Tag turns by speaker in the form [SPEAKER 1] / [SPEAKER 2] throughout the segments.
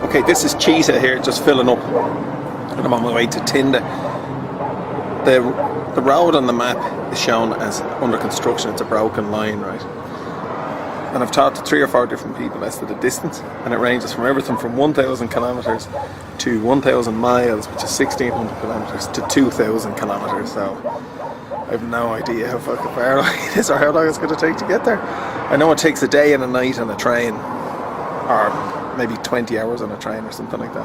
[SPEAKER 1] Okay, this is Chita here, just filling up, and I'm on my way to Tynda. The road on the map is shown as under construction. It's a broken line, right? And I've talked to 3 or 4 different people as to the distance, and it ranges from everything from 1,000 kilometres to 1,000 miles, which is 1,600 kilometres, to 2,000 kilometres. So I have no idea how fucking far it is or how long it's going to take to get there. I know it takes a day and a night on a train, or maybe 20 hours on a train or something like that.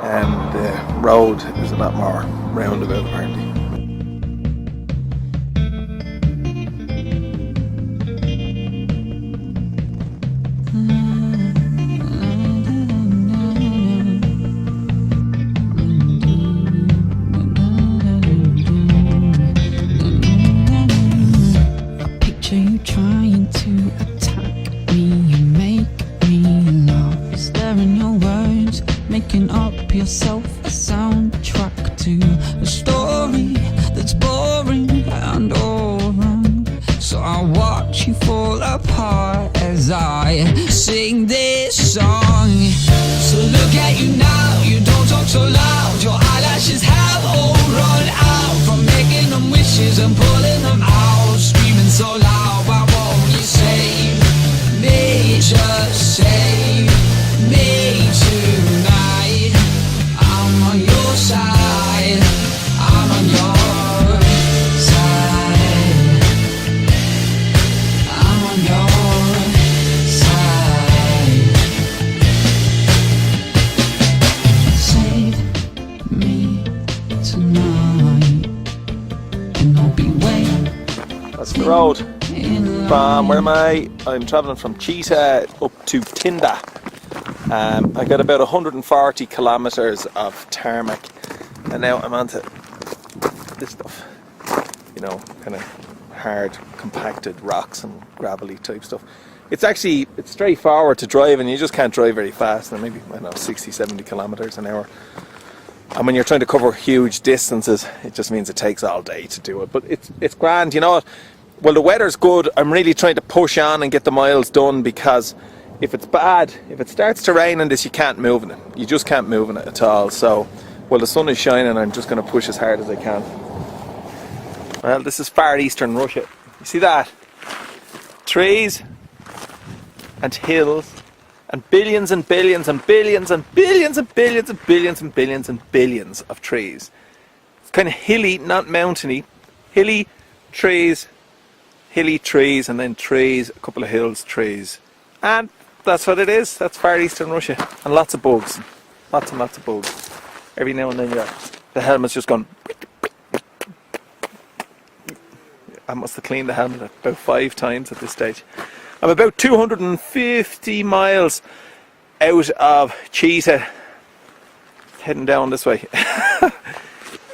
[SPEAKER 1] But the road is a lot more roundabout apparently.
[SPEAKER 2] Making up yourself a soundtrack to a story that's boring and all wrong. So I watch you fall apart as I sing this song. So look at you now, you don't talk so loud. Your eyelashes have all run out from making them wishes and pulling them out. Screaming so loud, why won't you save me? Just save me tonight. I'm on your side, I'm on your side, I'm on your side. Save me tonight, and I'll be waiting.
[SPEAKER 1] That's the road. From where am I? I'm travelling from Chita up to Tynda. I got about 140 kilometres of tarmac, and now I'm onto this stuff, you know, kind of hard compacted rocks and gravelly type stuff. It's straightforward to drive, and you just can't drive very fast, and maybe, I don't know, 60-70 kilometres an hour. And when you're trying to cover huge distances, it just means it takes all day to do it, but it's grand. You know what, well, the weather's good. I'm really trying to push on and get the miles done, because if it's bad, if it starts to rain in this, you can't move in it. You just can't move in it at all. So, well, the sun is shining, I'm just going to push as hard as I can. Well, this is far eastern Russia. You see that? Trees and hills and billions and billions and billions and billions and billions and billions and billions and billions of trees. It's kind of hilly, not mountainy. Hilly trees, and then trees, a couple of hills, trees. And that's what it is. That's far eastern Russia. And lots of bugs. Lots and lots of bugs. Every now and then the helmet's just gone. I must have cleaned the helmet about 5 times at this stage. I'm about 250 miles out of Chita, heading down this way.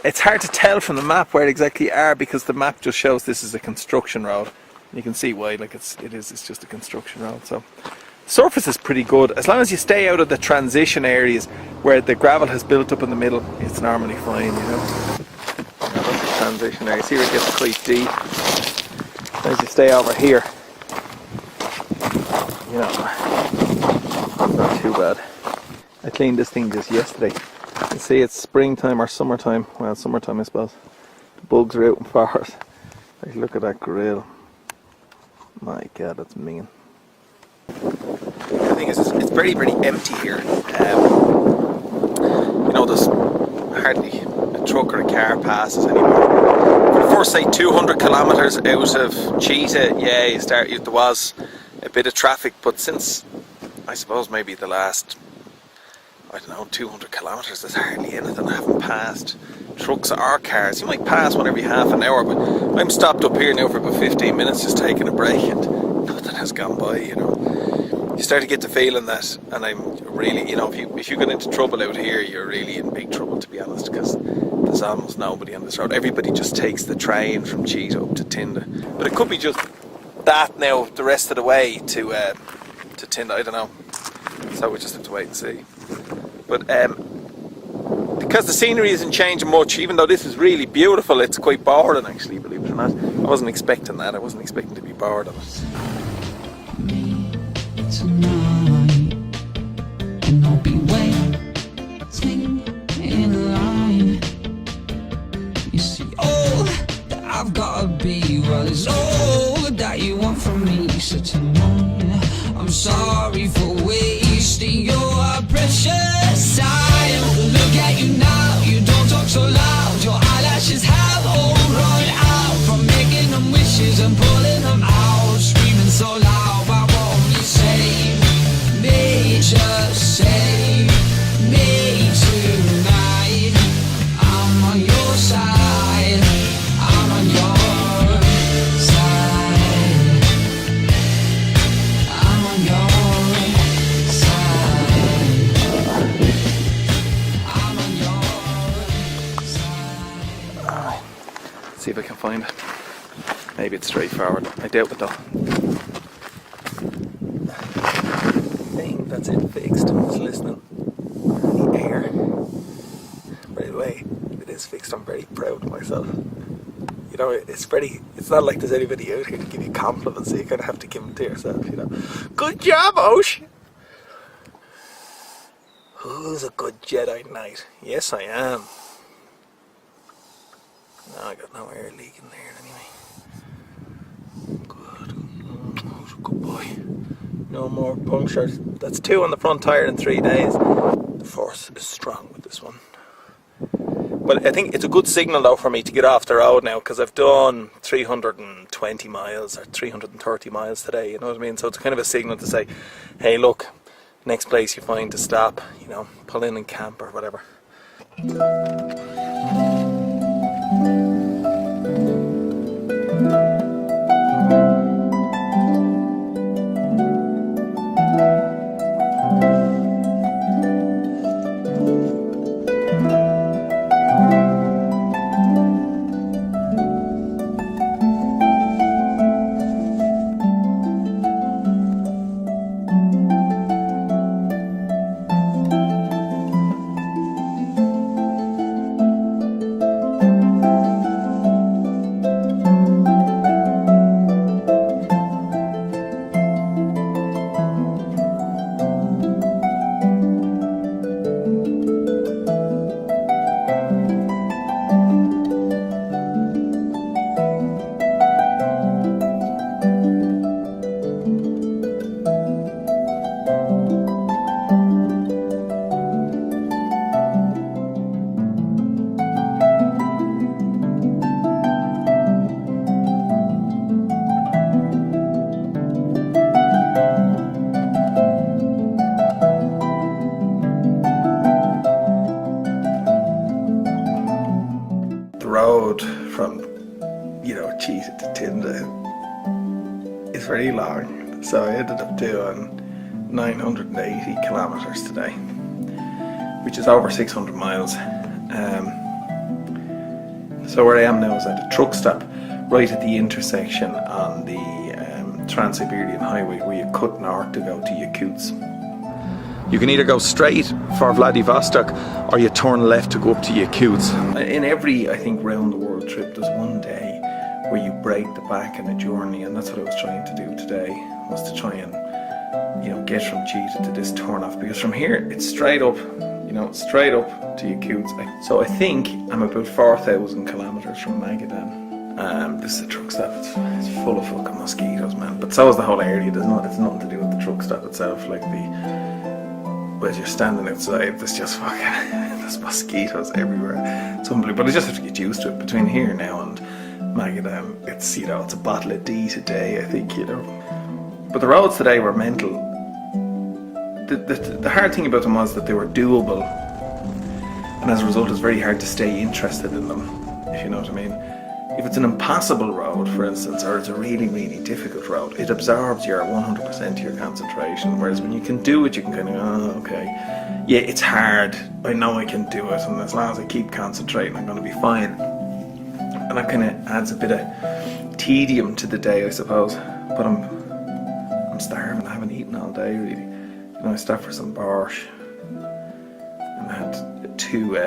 [SPEAKER 1] It's hard to tell from the map where exactly you are, because the map just shows this is a construction road. You can see why, like it's just a construction road. So surface is pretty good as long as you stay out of the transition areas where the gravel has built up in the middle. It's normally fine, you know. That's the transition areas. Here it gets quite deep. As you stay over here, you know, it's not too bad. I cleaned this thing just yesterday. You see, it's springtime or summertime. Well, summertime, I suppose. The bugs are out in forest. Like, look at that grill. My God, that's mean. The thing is, it's very, very empty here. You know, there's hardly a truck or a car passes anymore. For the first, say, 200 kilometres out of Chita, yeah, there was a bit of traffic, but since, I suppose, maybe the last, I don't know, 200 kilometres, there's hardly anything. I haven't passed trucks or cars. You might pass one every half an hour, but I'm stopped up here now for about 15 minutes just taking a break, and nothing has gone by, you know. You start to get the feeling that, and I'm really, you know, if you get into trouble out here, you're really in big trouble, to be honest, because there's almost nobody on this road. Everybody just takes the train from Chita up to Tynda. But it could be just that now the rest of the way to Tynda, I don't know. So we just have to wait and see. But because the scenery isn't changing much, even though this is really beautiful, it's quite boring actually, believe it or not. I wasn't expecting that. I wasn't expecting to be bored of it.
[SPEAKER 2] Tonight, and I'll be waiting in line. You see, all that I've gotta be, well, it's all that you want from me. So tonight, I'm sorry for wasting your precious time. Look at you now, you don't talk so loud. Your eyelashes have all run out from making them wishes and pulling them out. Screaming so loud, why won't you save me? Just save me tonight. I'm on your side, I'm on your side, I'm on your side, I'm on your side.
[SPEAKER 1] Alright, see if I can find it. Maybe it's straightforward. I doubt it though. Thing, that's it fixed. Just listening. The air. By the way, it is fixed. I'm very proud of myself. You know, it's not like there's anybody out here to give you compliments, so you kind of have to give them to yourself, you know. Good job, Osh! Who's a good Jedi Knight? Yes, I am. No, I got no air leaking there anyway. Good. Who's a good boy? No more punctures. That's 2 on the front tyre in 3 days. The force is strong with this one. But I think it's a good signal though for me to get off the road now, because I've done 320 miles or 330 miles today, you know what I mean? So it's kind of a signal to say, hey look, next place you find to stop, you know, pull in and camp or whatever. Road from, you know, Chita to Tynda is very long, so I ended up doing 980 kilometers today, which is over 600 miles. So where I am now is at a truck stop right at the intersection on the Trans-Siberian Highway where you cut north to go to Yakutsk. You can either go straight for Vladivostok or you turn left to go up to Yakutsk. In every, I think, round the world trip, there's one day where you break the back in a journey, and that's what I was trying to do today, was to try and, you know, get from Chita to this turn off, because from here it's straight up, you know, straight up to Yakutsk. So I think I'm about 4,000 kilometers from Magadan. This is a truck stop. It's full of fucking mosquitoes, man. But so is the whole area. It's nothing to do with the truck stop itself. Like as you're standing outside, there's just fucking there's mosquitoes everywhere. It's unbelievable. But I just have to get used to it. Between here now and Magadan, it's, you know, it's a bottle of D a day, I think, you know. But the roads today were mental. The hard thing about them was that they were doable, and as a result, it's very hard to stay interested in them, if you know what I mean. If it's an impossible road, for instance, or it's a really, really difficult road, it absorbs your 100% of your concentration. Whereas when you can do it, you can kind of, oh, okay, yeah, it's hard. I know I can do it, and as long as I keep concentrating, I'm going to be fine. And that kind of adds a bit of tedium to the day, I suppose. But I'm starving. I haven't eaten all day, really. You know, I stopped for some borscht, and I had two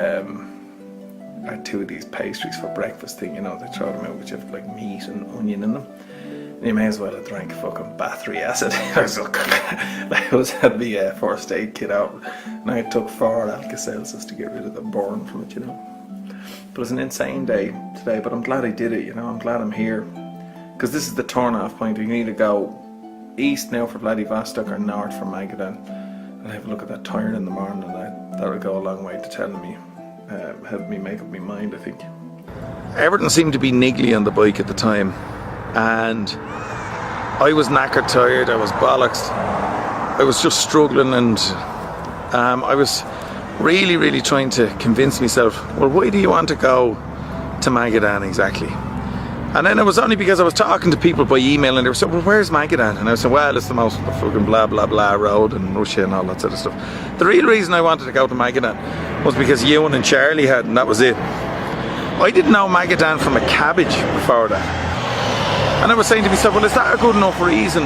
[SPEAKER 1] of these pastries for breakfast thing, you know, they throw them out, which have like meat and onion in them. You may as well have drank fucking battery acid. I had the first aid kit out, and I took 4 Alka-Seltzers to get rid of the burn from it, you know. But it was an insane day today, but I'm glad I did it, you know. I'm glad I'm here. Because this is the turn-off point. You can either go east now for Vladivostok or north for Magadan. And have a look at that tire in the morning, and that would go a long way to telling me, help me make up my mind, I think. Everything seemed to be niggly on the bike at the time. And I was knackered tired, I was bollocksed, I was just struggling, and I was really trying to convince myself, well, why do you want to go to Magadan exactly? And then it was only because I was talking to people by email, and they were saying, well, where's Magadan? And I was saying, well, it's the most fucking blah blah blah road in Russia and all that sort of stuff. The real reason I wanted to go to Magadan was because Ewan and Charlie had, and that was it. I didn't know Magadan from a cabbage before that. And I was saying to myself, well, is that a good enough reason?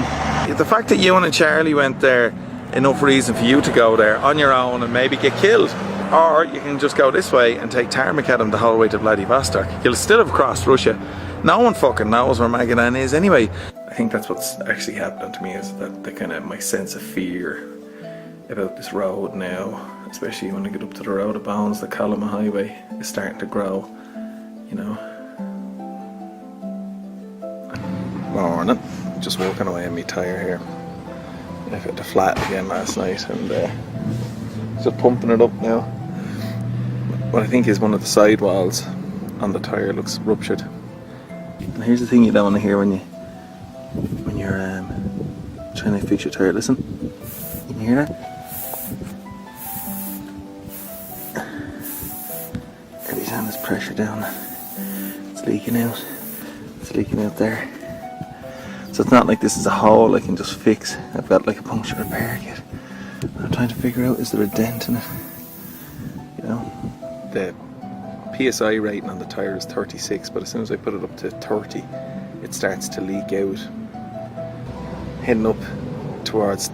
[SPEAKER 1] The fact that Ewan and Charlie went there, enough reason for you to go there on your own and maybe get killed. Or you can just go this way and take tarmac at them the whole way to Vladivostok. You'll still have crossed Russia. No one fucking knows where Magadan is anyway. I think that's what's actually happening to me, is that the kind of my sense of fear about this road now, especially when I get up to the road of bounds, the Kalama Highway, is starting to grow, you know. Morning. Just walking away on my tyre here. I hit the flat again last night, and just pumping it up now. What I think is one of the sidewalls on the tyre looks ruptured. And here's the thing you don't want to hear when you're trying to fix your tyre. Listen, you can hear that? Every time there's pressure down, it's leaking out. It's leaking out there. So it's not like this is a hole I can just fix. I've got like a puncture repair kit. I'm trying to figure out, is there a dent in it? You know, the PSI rating on the tyre is 36, but as soon as I put it up to 30, it starts to leak out. Heading up towards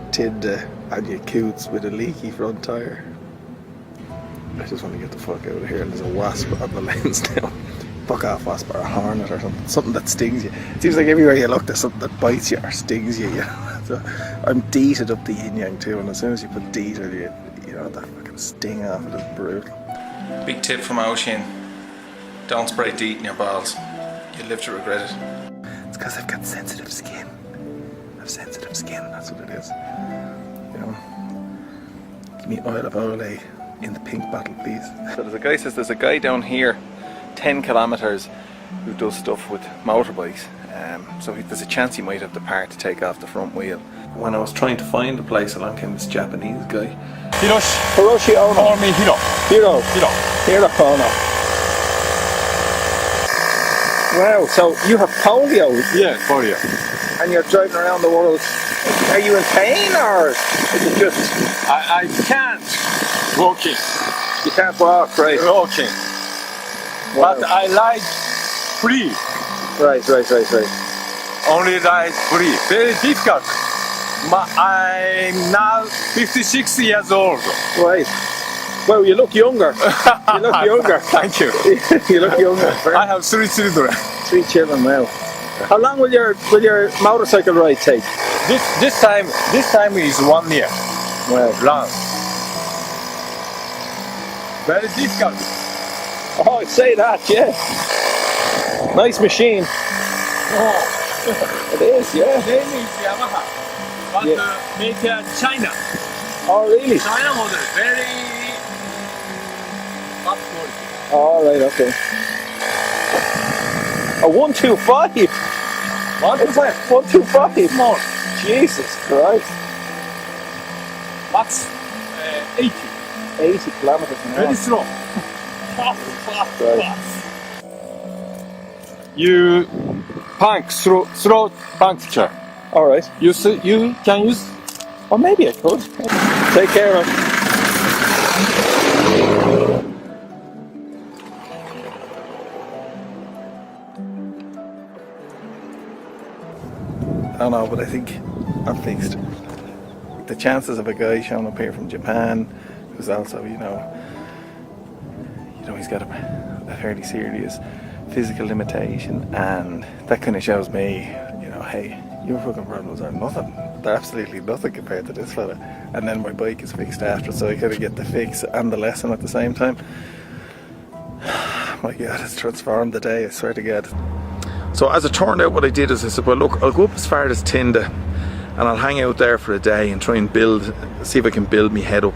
[SPEAKER 1] Tynda and your coots with a leaky front tyre. I just want to get the fuck out of here, and there's a wasp on the lens now. Fuck off, wasp, or a hornet or something. Something that stings you. It seems like everywhere you look there's something that bites you or stings you, you know. So I'm deeted up the yin yang too, and as soon as you put deeted, you know, that fucking sting off it is brutal. Big tip from Oisin: don't spray DEET in your balls. You'll live to regret it. It's because I've got sensitive skin. I have sensitive skin, that's what it is. You know. Give me oil of Olay in the pink bottle, please. So there's a guy down here, 10 kilometres, who does stuff with motorbikes. So there's a chance he might have the part to take off the front wheel. When I was trying to find a place, along came this Japanese guy. Hiroshi Ono.
[SPEAKER 3] Call me Hiro.
[SPEAKER 1] Hiro Ono. Wow, so you have polio?
[SPEAKER 3] Yeah, polio.
[SPEAKER 1] And you're driving around the world. Are you in pain, or is it just...
[SPEAKER 3] I can't walking.
[SPEAKER 1] You can't walk, right?
[SPEAKER 3] Walking.
[SPEAKER 1] Wow.
[SPEAKER 3] But I like free.
[SPEAKER 1] Right.
[SPEAKER 3] Only like free. Very difficult. I'm now 56 years old.
[SPEAKER 1] Right. Well, you look younger.
[SPEAKER 3] Thank you.
[SPEAKER 1] You look younger.
[SPEAKER 3] I have 3 children.
[SPEAKER 1] 3 children now. How long will your motorcycle ride take?
[SPEAKER 3] This time is 1 year.
[SPEAKER 1] Well,
[SPEAKER 3] Long. Very difficult.
[SPEAKER 1] oh, I'd say that, yeah. Nice machine.
[SPEAKER 3] Oh.
[SPEAKER 1] It is, yeah.
[SPEAKER 3] Name is Yamaha, but made in China.
[SPEAKER 1] Oh, really?
[SPEAKER 3] China model, very bad quality.
[SPEAKER 1] All right, okay. A 125.
[SPEAKER 3] What is that?
[SPEAKER 1] 125.
[SPEAKER 3] Small.
[SPEAKER 1] Jesus Christ.
[SPEAKER 3] Max 80.
[SPEAKER 1] 80 kilometers an hour.
[SPEAKER 3] Very slow. Fast.
[SPEAKER 1] Right.
[SPEAKER 3] You throat puncture.
[SPEAKER 1] All right.
[SPEAKER 3] You can use.
[SPEAKER 1] Or maybe I could. Take care of. I don't know, but I think I'm fixed. The chances of a guy showing up here from Japan, who's also, you know, he's got a fairly serious physical limitation, and that kind of shows me, you know, hey, your fucking problems are nothing. They're absolutely nothing compared to this fella. And then my bike is fixed after, so I kind of get the fix and the lesson at the same time. My God, it's transformed the day, I swear to God. So as it turned out, what I did is I said, well look, I'll go up as far as Tynda and I'll hang out there for a day and try and see if I can build me head up.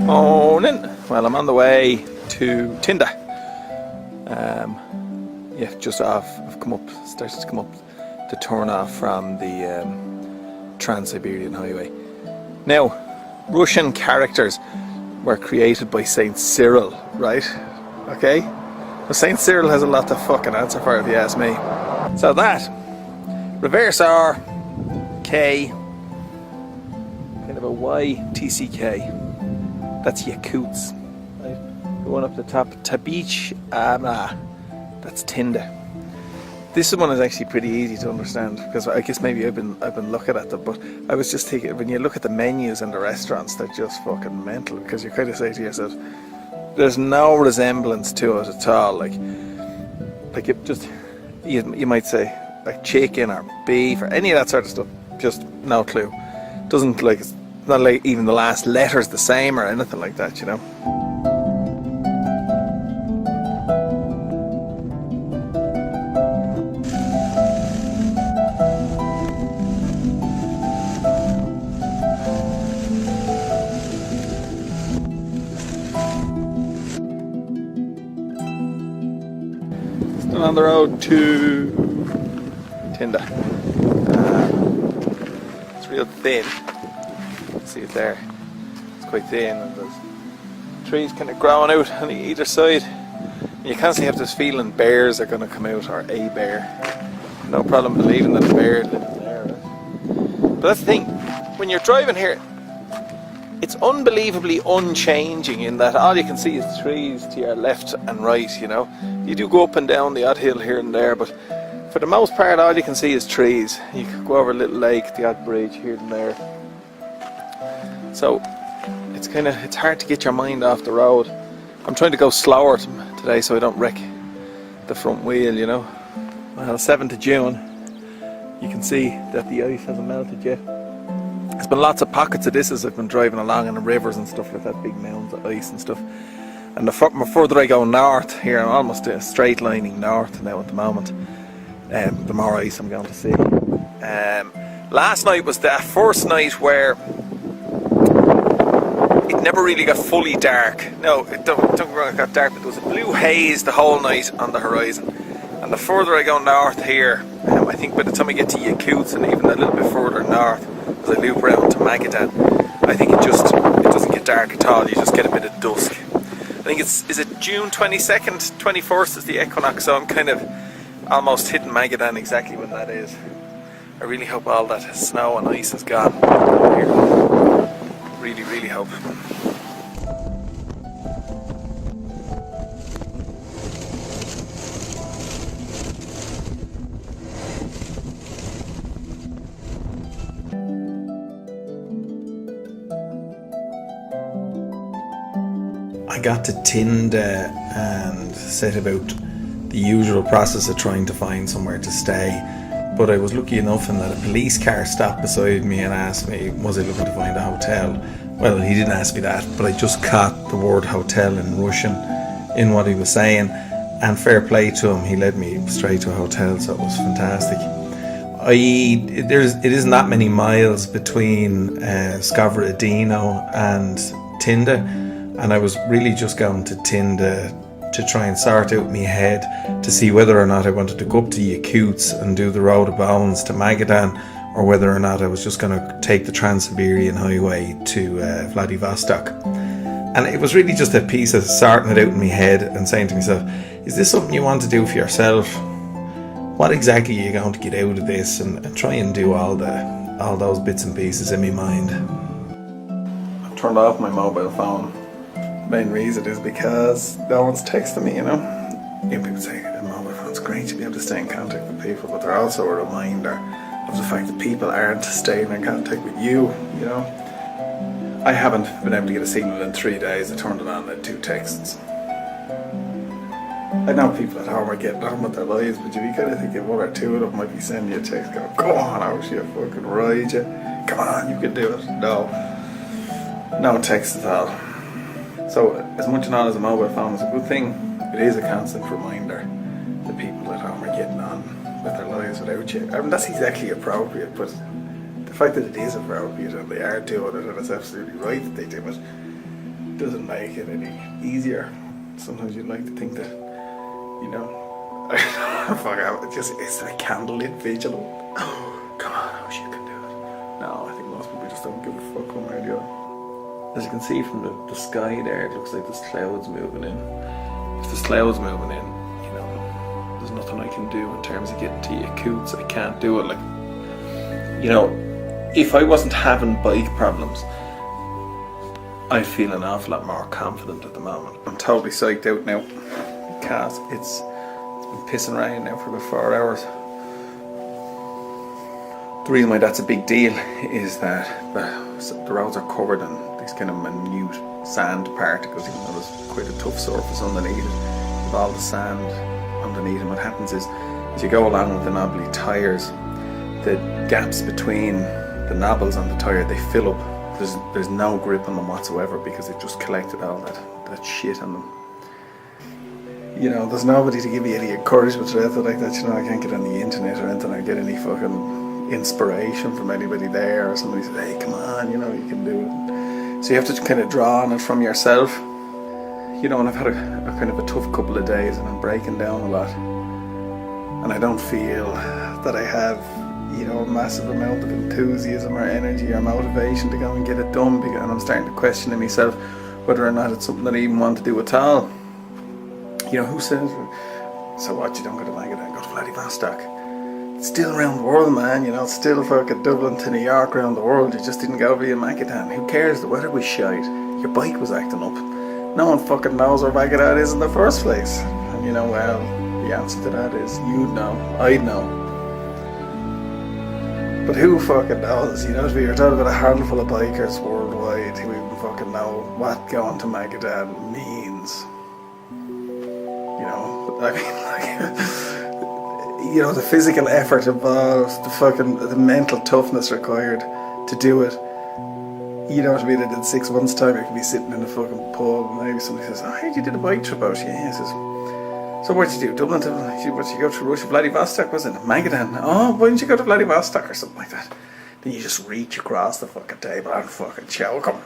[SPEAKER 1] Morning. Well, I'm on the way to Tynda. Yeah, just off. I've started to come up to turn off from the Trans-Siberian Highway. Now, Russian characters were created by Saint Cyril, right? Okay? Well, Saint Cyril has a lot to fucking answer for, if you ask me. So that, reverse R, K, kind of a Y, TCK. That's Yakuts. Right? Going up the top, Tabich, that's Tynda. This one is actually pretty easy to understand because I guess maybe I've been looking at them, but I was just thinking, when you look at the menus in the restaurants, they're just fucking mental, because you kind of say to yourself, there's no resemblance to it at all. Like it just, you might say like chicken or beef or any of that sort of stuff. Just no clue. Doesn't like. It's not like even the last letter's the same or anything like that, you know. Still on the road to Tynda. It's real thin. See it there, it's quite thin, and there's trees kind of growing out on either side. And you constantly have this feeling bears are going to come out, or a bear. No problem believing that a bear lives there. Right? But that's the thing, when you're driving here, it's unbelievably unchanging in that all you can see is trees to your left and right, you know. You do go up and down the odd hill here and there, but for the most part all you can see is trees. You could go over a little lake, the odd bridge here and there. So it's hard to get your mind off the road. I'm trying to go slower today so I don't wreck the front wheel, you know. Well, 7th of June, you can see that the ice hasn't melted yet. There's been lots of pockets of this as I've been driving along in the rivers and stuff like that, big mounds of ice and stuff. And the further I go north here, I'm almost straight lining north now at the moment. The more ice I'm going to see. Last night was that first night where it never really got fully dark. No, don't get me wrong, it got dark, but there was a blue haze the whole night on the horizon. And the further I go north here, I think by the time I get to Yakuts and even a little bit further north, as I loop around to Magadan, I think it doesn't get dark at all. You just get a bit of dusk. I think is it June 22nd, 21st is the equinox, so I'm kind of almost hitting Magadan exactly when that is. I really hope all that snow and ice is gone over here. Really, really hope. I got to Tynda and set about the usual process of trying to find somewhere to stay. But I was lucky enough in that a police car stopped beside me and asked me, was I looking to find a hotel? Well, he didn't ask me that, but I just caught the word hotel in Russian in what he was saying, and fair play to him, he led me straight to a hotel, so it was fantastic. It isn't that many miles between Skavrodino and Tynda, and I was really just going to Tynda to try and sort out my head to see whether or not I wanted to go up to Yakuts and do the Road of Bones to Magadan, or whether or not I was just going to take the Trans-Siberian Highway to Vladivostok. And it was really just a piece of sorting it out in my head and saying to myself, is this something you want to do for yourself? What exactly are you going to get out of this? And try and do all the all those bits and pieces in my mind. I've turned off my mobile phone. The main reason is because no one's texting me, you know. People say a mobile phone's great to be able to stay in contact with people, but they're also a reminder of the fact that people aren't staying in contact with you, you know. I haven't been able to get a signal in 3 days. I turned it on and had 2 texts. I know people at home are getting on with their lives, but you kind of think that 1 or 2 of them might be sending you a text going, "Go on, I wish you fucking ride you. Come on, you can do it." No text at all. So as much and all as a mobile phone is a good thing, it is a constant reminder that people at home are getting on with their lives without you. I mean, that's exactly appropriate, but the fact that it is appropriate and they are doing it and it's absolutely right that they do it doesn't make it any easier. Sometimes you'd like to think that, you know, it's a candlelit vigil. Oh, come on, I wish you could do it. No, I think most people just don't give a fuck one way or the other. As you can see from the sky there, it looks like there's clouds moving in. If there's clouds moving in, you know, there's nothing I can do in terms of getting to Yakutsk. I can't do it. Like, you know, if I wasn't having bike problems, I feel an awful lot more confident at the moment. I'm totally psyched out now because it's been pissing rain now for about 4 hours. The reason why that's a big deal is that the roads are covered in these kind of minute sand particles, even though there's quite a tough surface underneath it. With all the sand underneath, and what happens is, as you go along with the knobbly tyres, the gaps between the knobbles on the tyre, they fill up. There's no grip on them whatsoever because they've just collected all that shit on them. You know, there's nobody to give you any encouragement or anything like that. You know, I can't get on the internet or anything or get any fucking inspiration from anybody there, or somebody says, "Hey, come on, you know, you can do it." So you have to kind of draw on it from yourself. You know, and I've had a kind of a tough couple of days and I'm breaking down a lot. And I don't feel that I have, you know, a massive amount of enthusiasm or energy or motivation to go and get it done, because I'm starting to question in myself whether or not it's something that I even want to do at all. You know, who says, so what, you don't go to Magadan, go to Vladivostok? It's still around the world, man, you know, it's still fucking Dublin to New York, around the world. You just didn't go via Magadan. Who cares? The weather was shite. Your bike was acting up. No one fucking knows where Magadan is in the first place. And you know, well, the answer to that is, you'd know, I'd know. But who fucking knows? You know, you're talking about a handful of bikers worldwide who even fucking know what going to Magadan means. You know, I mean, like, you know, the physical effort involved, the mental toughness required to do it. You know what I mean? And in 6 months' time, you could be sitting in a fucking pub, and maybe somebody says, "Oh, how did you do the bike trip out?" Yeah, he says, "So where'd you do? Dublin to, what did you go to Russia? Vladivostok, wasn't it? Magadan? Oh, why didn't you go to Vladivostok?" or something like that. Then you just reach across the fucking table and fucking choke them.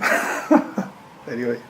[SPEAKER 1] Anyway.